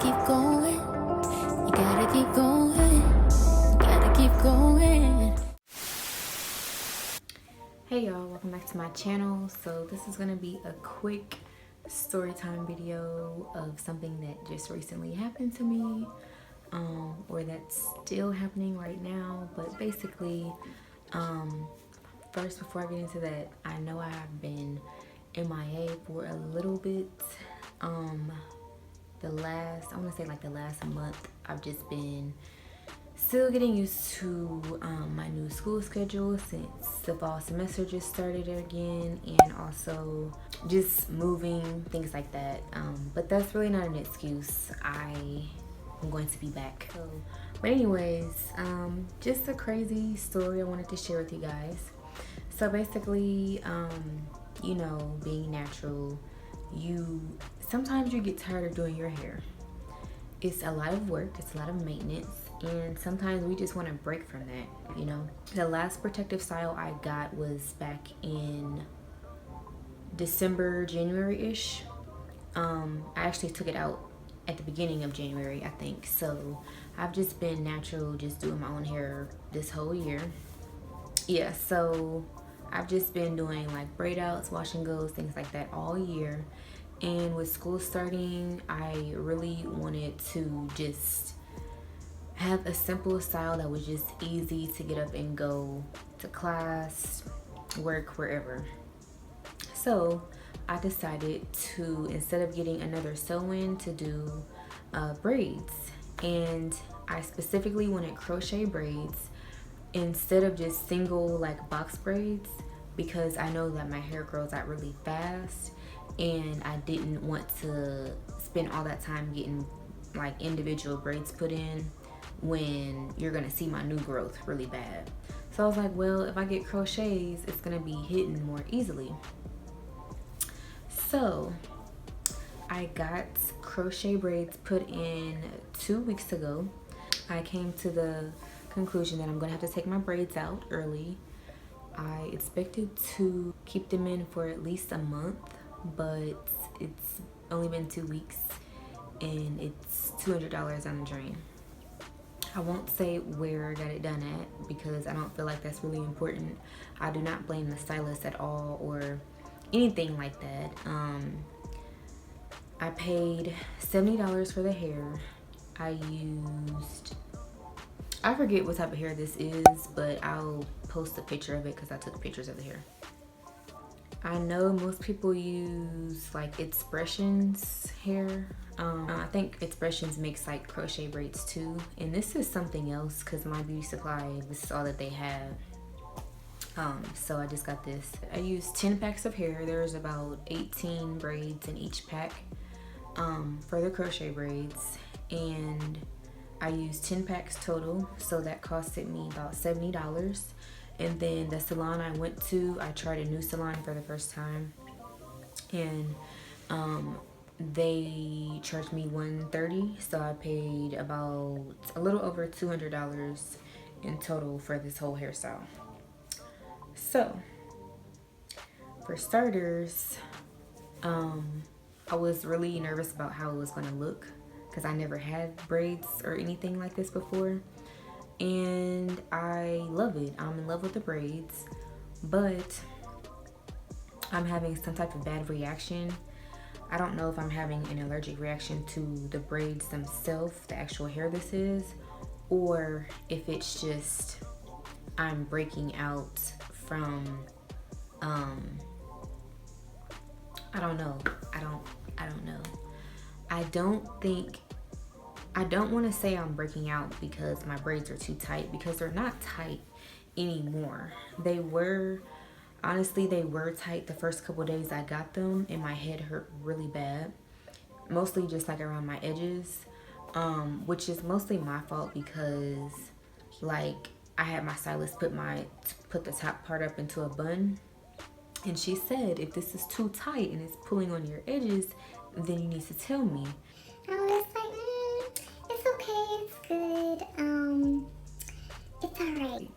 keep going. You gotta keep going. You gotta keep going. Hey y'all, welcome back to my channel. So this is gonna be a quick story time video of something that just recently happened to me, or that's still happening right now. But basically, first, before I get into that, I know I have been MIA for a little bit. The last month, I've just been still getting used to my new school schedule since the fall semester just started again, and also just moving, things like that. But that's really not an excuse. I am going to be back. But anyways, just a crazy story I wanted to share with you guys. So basically, you know, being natural, sometimes you get tired of doing your hair. It's a lot of work, it's a lot of maintenance, and sometimes we just want to break from that, you know. The last protective style I got was back in December, January-ish. I actually took it out at the beginning of January, I think. So I've just been natural, just doing my own hair this whole year. Yeah, so I've just been doing like braid outs, wash and goes, things like that all year. And with school starting, I really wanted to just have a simple style that was just easy to get up and go to class, work, wherever. So I decided to, instead of getting another sew-in, to do braids. And I specifically wanted crochet braids instead of just single like box braids, because I know that my hair grows out really fast, and I didn't want to spend all that time getting like individual braids put in when you're gonna see my new growth really bad. So I was like, well, if I get crochets, it's gonna be hidden more easily. So I got crochet braids put in 2 weeks ago. I came to the conclusion that I'm gonna have to take my braids out early. I expected to keep them in for at least a month, but it's only been 2 weeks and it's $200 on the drain. I won't say where I got it done at because I don't feel like that's really important. I do not blame the stylist at all or anything like that. I paid $70 for the hair. I forget what type of hair this is, but I'll post a picture of it because I took pictures of the hair. I know most people use like Expressions hair. I think Expressions makes like crochet braids too, and this is something else because my beauty supply, this is all that they have. So I just got this. I used 10 packs of hair. There's about 18 braids in each pack for the crochet braids, and I used 10 packs total, so that costed me about $70. And then the salon I went to, I tried a new salon for the first time, and they charged me $130, so I paid about a little over $200 in total for this whole hairstyle. So for starters, I was really nervous about how it was going to look because I never had braids or anything like this before. And I love it. I'm in love with the braids, but I'm having some type of bad reaction. I don't know if I'm having an allergic reaction to the braids themselves, the actual hair this is, or if it's just I'm breaking out from I don't know. I don't know. I don't want to say I'm breaking out because my braids are too tight, because they're not tight anymore. They were tight the first couple days I got them, and my head hurt really bad, mostly just like around my edges, which is mostly my fault because like I had my stylist put the top part up into a bun, and she said if this is too tight and it's pulling on your edges, then you need to tell me. I was like, it's okay, it's good, it's alright.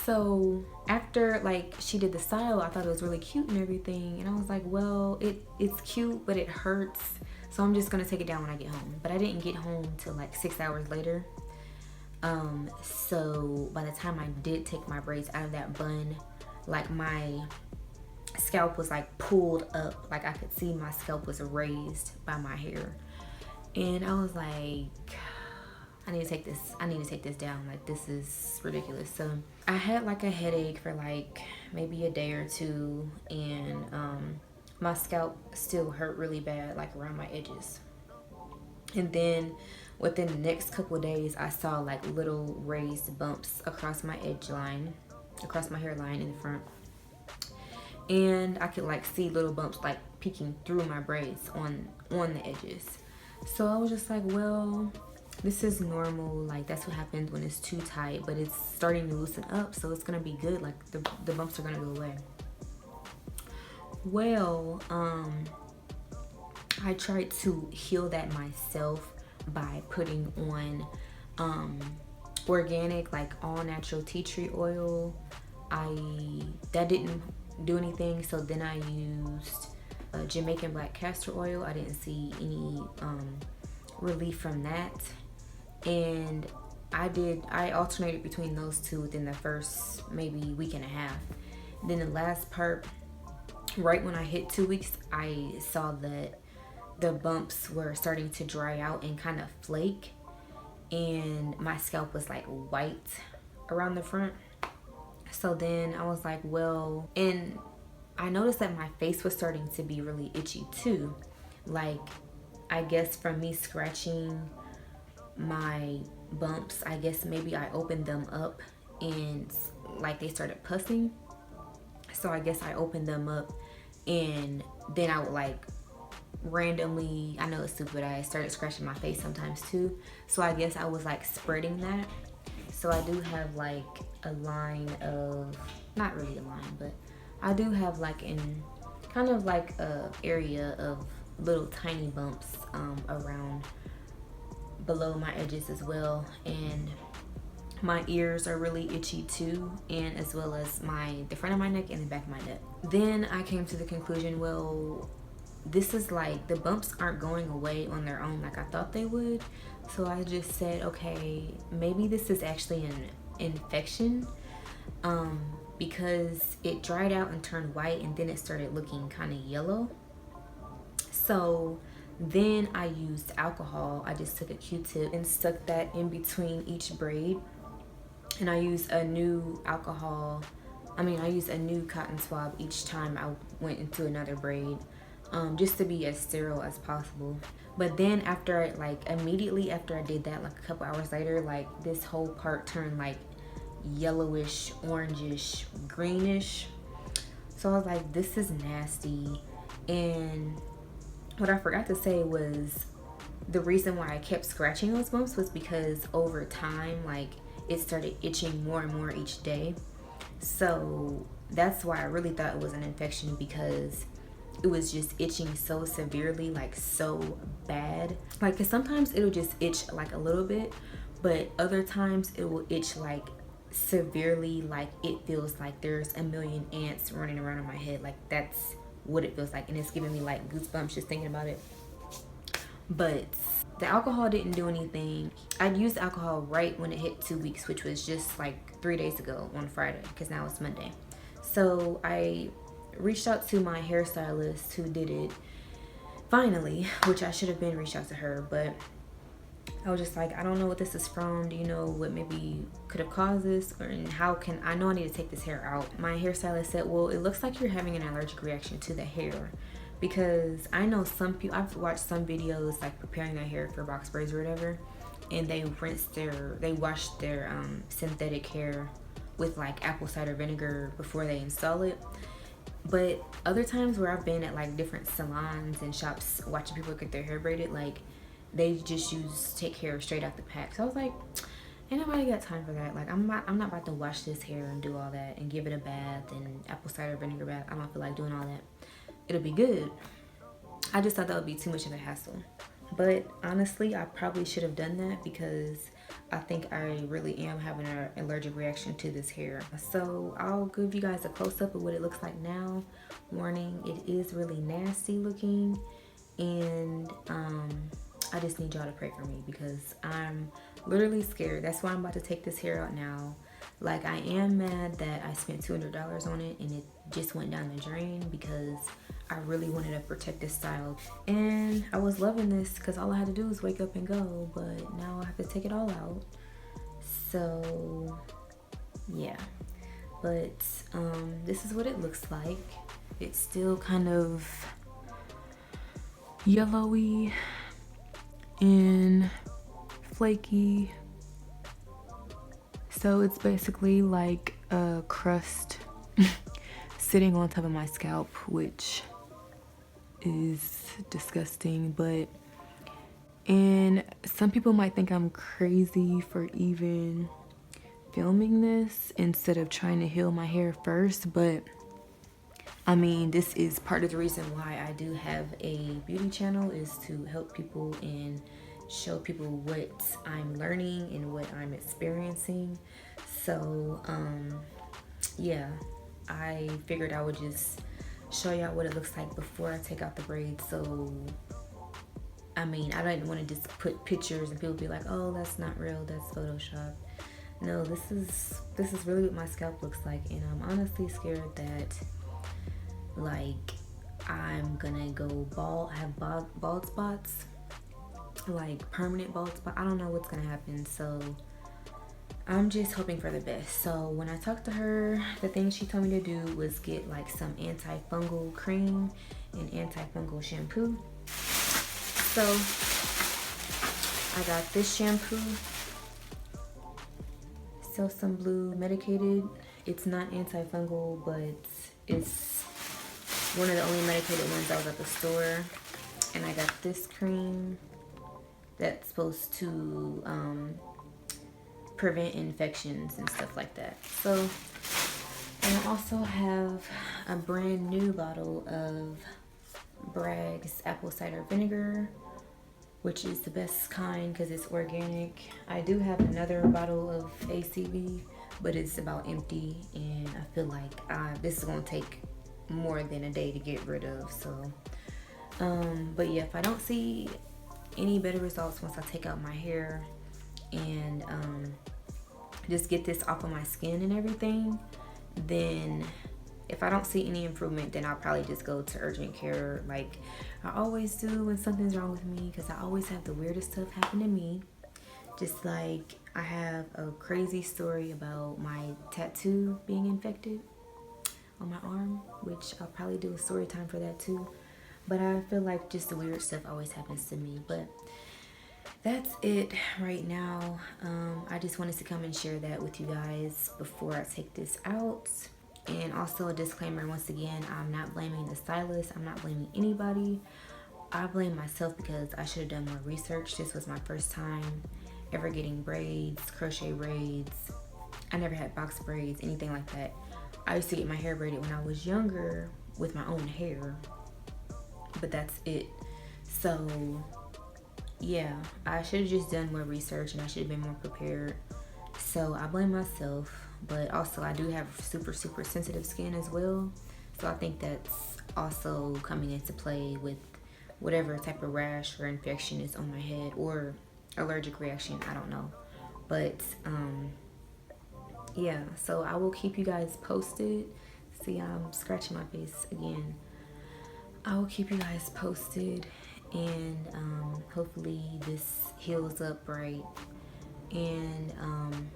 So after like she did the style, I thought it was really cute and everything, and I was like, well, it's cute, but it hurts So I'm just gonna take it down when I get home. But I didn't get home till like 6 hours later. So by the time I did take my braids out of that bun, like my scalp was like pulled up, like I could see my scalp was raised by my hair. And I was like, I need to take this down. Like, this is ridiculous. So I had like a headache for like maybe a day or two, and my scalp still hurt really bad, like around my edges. And then within the next couple of days, I saw like little raised bumps across my across my hairline in the front. And I could like see little bumps like peeking through my braids on the edges. So I was just like, well, this is normal. Like, that's what happens when it's too tight, but it's starting to loosen up, so it's gonna be good. Like, the bumps are gonna go away. Well, I tried to heal that myself by putting on organic, like all natural tea tree oil. That didn't do anything, so then I used Jamaican black castor oil. I didn't see any relief from that, and I alternated between those two within the first maybe week and a half. Then the last part, right when I hit 2 weeks, I saw that the bumps were starting to dry out and kind of flake, and my scalp was like white around the front. So then I was like, well, and I noticed that my face was starting to be really itchy too. Like, I guess from me scratching my bumps, I guess maybe I opened them up and like they started pussing. So I guess I opened them up, and then I would like randomly, I know it's stupid, I started scratching my face sometimes too. So I guess I was like spreading that. So I do have like a line of, not really a line, but I do have like in kind of like a area of little tiny bumps around below my edges as well. And my ears are really itchy too, and as well as the front of my neck and the back of my neck. Then I came to the conclusion, well, this is like, the bumps aren't going away on their own like I thought they would. So I just said, okay, maybe this is actually an infection, because it dried out and turned white, and then it started looking kind of yellow. So then I used alcohol. I just took a Q-tip and stuck that in between each braid, and I used a new I used a new cotton swab each time I went into another braid, just to be as sterile as possible. But then after, like immediately after I did that, like a couple hours later, like this whole part turned like yellowish, orangish, greenish. So I was like, this is nasty. And what I forgot to say was the reason why I kept scratching those bumps was because over time, like, it started itching more and more each day. So that's why I really thought it was an infection, because it was just itching so severely, like so bad. Like, 'cause sometimes it'll just itch like a little bit, but other times it will itch like severely, like it feels like there's a million ants running around in my head. Like, that's what it feels like, and it's giving me like goosebumps just thinking about it. But the alcohol didn't do anything. I'd used alcohol right when it hit 2 weeks, which was just like 3 days ago on Friday, because now it's Monday. So I reached out to my hairstylist who did it finally, which I should have been reached out to her, but I was just like, I don't know what this is from. Do you know what maybe could have caused this? And how can I know I need to take this hair out? My hairstylist said, well, it looks like you're having an allergic reaction to the hair, because I know some people, I've watched some videos like preparing their hair for box braids or whatever, and they wash their synthetic hair with like apple cider vinegar before they install it. But other times where I've been at like different salons and shops watching people get their hair braided, like they just take hair straight out the pack. So I was like, ain't nobody got time for that. Like, I'm not about to wash this hair and do all that and give it a bath and apple cider vinegar bath. I don't feel like doing all that. It'll be good. I just thought that would be too much of a hassle. But honestly, I probably should have done that, because I think I really am having an allergic reaction to this hair. So I'll give you guys a close-up of what it looks like now. Warning, it is really nasty looking, And I just need y'all to pray for me because I'm literally scared. That's why I'm about to take this hair out now. Like, I am mad that I spent $200 on it and it just went down the drain because I really wanted a protective style. And I was loving this because all I had to do was wake up and go, but now I have to take it all out. So yeah, but this is what it looks like. It's still kind of yellowy and flaky. So it's basically like a crust sitting on top of my scalp, which is disgusting. And some people might think I'm crazy for even filming this instead of trying to heal my hair first, but I mean, this is part of the reason why I do have a beauty channel, is to help people and show people what I'm learning and what I'm experiencing. So yeah, I figured I would just show y'all what it looks like before I take out the braids. So I mean, I didn't want to just put pictures and people be like, oh, that's not real, that's Photoshop. No, this is really what my scalp looks like, and I'm honestly scared that like I'm gonna go bald. I have bald spots, like permanent bald spot. I don't know what's gonna happen, so I'm just hoping for the best. So when I talked to her, the thing she told me to do was get like some antifungal cream and antifungal shampoo. So I got this shampoo, Some Blue medicated. It's not antifungal, but it's one of the only medicated ones that was at the store. And I got this cream that's supposed to prevent infections and stuff like that. So, and I also have a brand new bottle of Bragg's Apple Cider Vinegar, which is the best kind because it's organic. I do have another bottle of ACV, but it's about empty, and I feel like this is gonna take more than a day to get rid of. So but yeah, if I don't see any better results once I take out my hair and just get this off of my skin and everything, then if I don't see any improvement, then I'll probably just go to urgent care like I always do when something's wrong with me, because I always have the weirdest stuff happen to me. Just like I have a crazy story about my tattoo being infected on my arm, which I'll probably do a story time for that too. But I feel like just the weird stuff always happens to me. But that's it right now. I just wanted to come and share that with you guys before I take this out. And also a disclaimer, once again, I'm not blaming the stylist. I'm not blaming anybody. I blame myself because I should have done more research. This was my first time ever getting braids, crochet braids. I never had box braids, anything like that. I used to get my hair braided when I was younger with my own hair, but that's it. So yeah, I should have just done more research and I should have been more prepared. So I blame myself, but also I do have super sensitive skin as well. So I think that's also coming into play with whatever type of rash or infection is on my head, or allergic reaction, I don't know. But yeah, so I will keep you guys posted. See, I'm scratching my face again. I will keep you guys posted, and hopefully this heals up right. And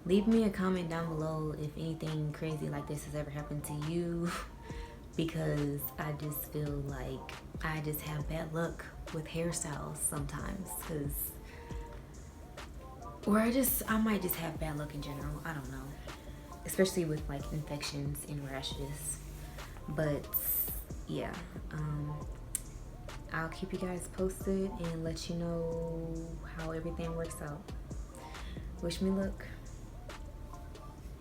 leave me a comment down below if anything crazy like this has ever happened to you, because I just feel like I just have bad luck with hairstyles sometimes, or I might just have bad luck in general. I don't know, especially with like infections and rashes. But yeah, I'll keep you guys posted and let you know how everything works out. Wish me luck.